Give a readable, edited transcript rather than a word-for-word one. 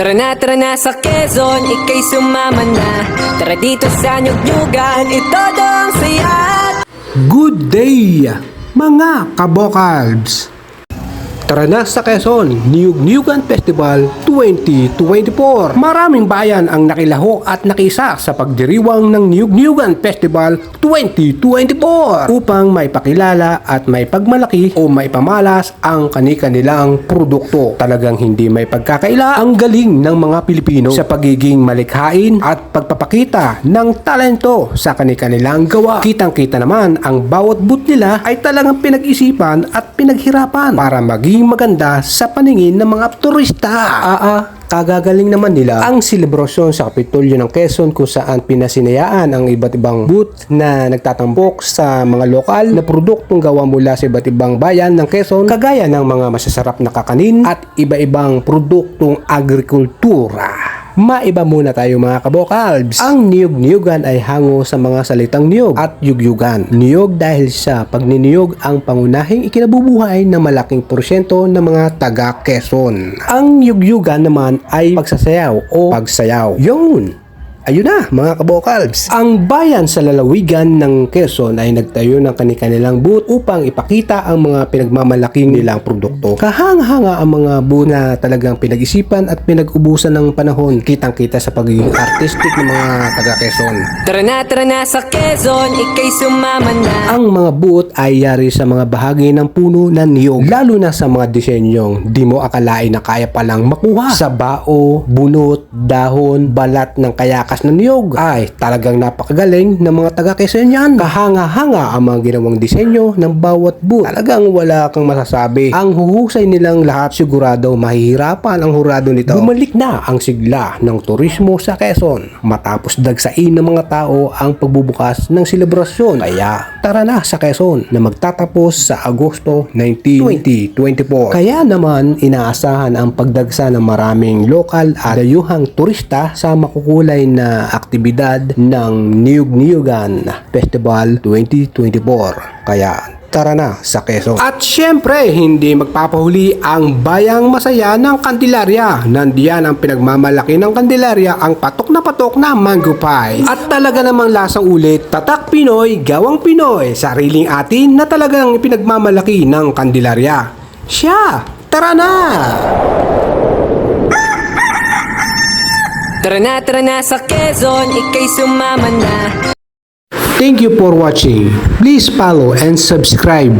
Tara na sa Quezon, ika'y sumama na. Tara dito sa Nyug-Nyugan, ito ang saya. Good day, mga kabokalbs! Tara na sa Quezon, Nyug-Nyugan Festival 2024. Maraming bayan ang nakilahok at nakisa sa pagdiriwang ng Nyug-Nyugan Festival 2024 upang maipakilala at maipagmalaki o maipamalas ang kani-kanilang produkto. Talagang hindi may pagkakaila ang galing ng mga Pilipino sa pagiging malikhain at pagpapakita ng talento sa kani-kanilang gawa. Kitang-kita naman ang bawat booth nila ay talagang pinag-isipan at pinaghirapan para maging maganda sa paningin ng mga turista. Kagagaling naman nila ang selebrasyon sa Kapitolyo ng Quezon kung saan pinasinayaan ang iba't ibang booth na nagtatampok sa mga lokal na produktong gawa mula sa iba't ibang bayan ng Quezon, kagaya ng mga masasarap na kakanin at iba-ibang produktong agrikultura. Maiba muna tayo mga kabokalbs. Ang niyog-niyugan ay hango sa mga salitang niyog at yugyugan. Niyog dahil sa pagniniyog ang pangunahing ikinabubuhay ng malaking porsyento ng mga taga Quezon. Ang yugyugan naman ay pagsasayaw o pagsayaw. Yun! Ayun na mga kabokalbs. Ang bayan sa lalawigan ng Quezon ay nagtayo ng kanilang booth upang ipakita ang mga pinagmamalaking nilang produkto. Kahanga-hanga ang mga booth na talagang pinag-isipan at pinag-ubusan ng panahon. Kitang-kita sa pagiging artistic ng mga taga Quezon. Tara na sa Quezon, ika'y sumama na. Ang mga booth ay yari sa mga bahagi ng puno ng niyog, lalo na sa mga disenyong di mo akalain na kaya palang makuha. Sa bao, bunot, dahon, balat ng kayakas ng niyog ay talagang napakagaling ng mga taga Quezon yan. Kahanga-hanga ang mga ginawang disenyo ng bawat booth. Talagang wala kang masasabi. Ang huhusay nilang lahat, sigurado mahihirapan ang hurado nito. Bumalik na ang sigla ng turismo sa Quezon matapos dagsain ng mga tao ang pagbubukas ng selebrasyon. Kaya tara na sa Quezon na magtatapos sa Agosto 19, 2024. Kaya naman inaasahan ang pagdagsa ng maraming lokal at dayuhang turista sa makukulay na aktibidad ng Nyug-Nyugan Festival 2024. Kaya tara na sa Quezon. At syempre, hindi magpapahuli ang bayang masaya ng Candelaria. Nandiyan ang pinagmamalaki ng Candelaria, ang patok na mango pie. At talaga namang lasang ulit, tatak Pinoy, gawang Pinoy, sariling atin na talagang pinagmamalaki ng Candelaria. Siya, tara na! Tara na sa Quezon, ika'y sumama na. Thank you for watching. Please follow and subscribe.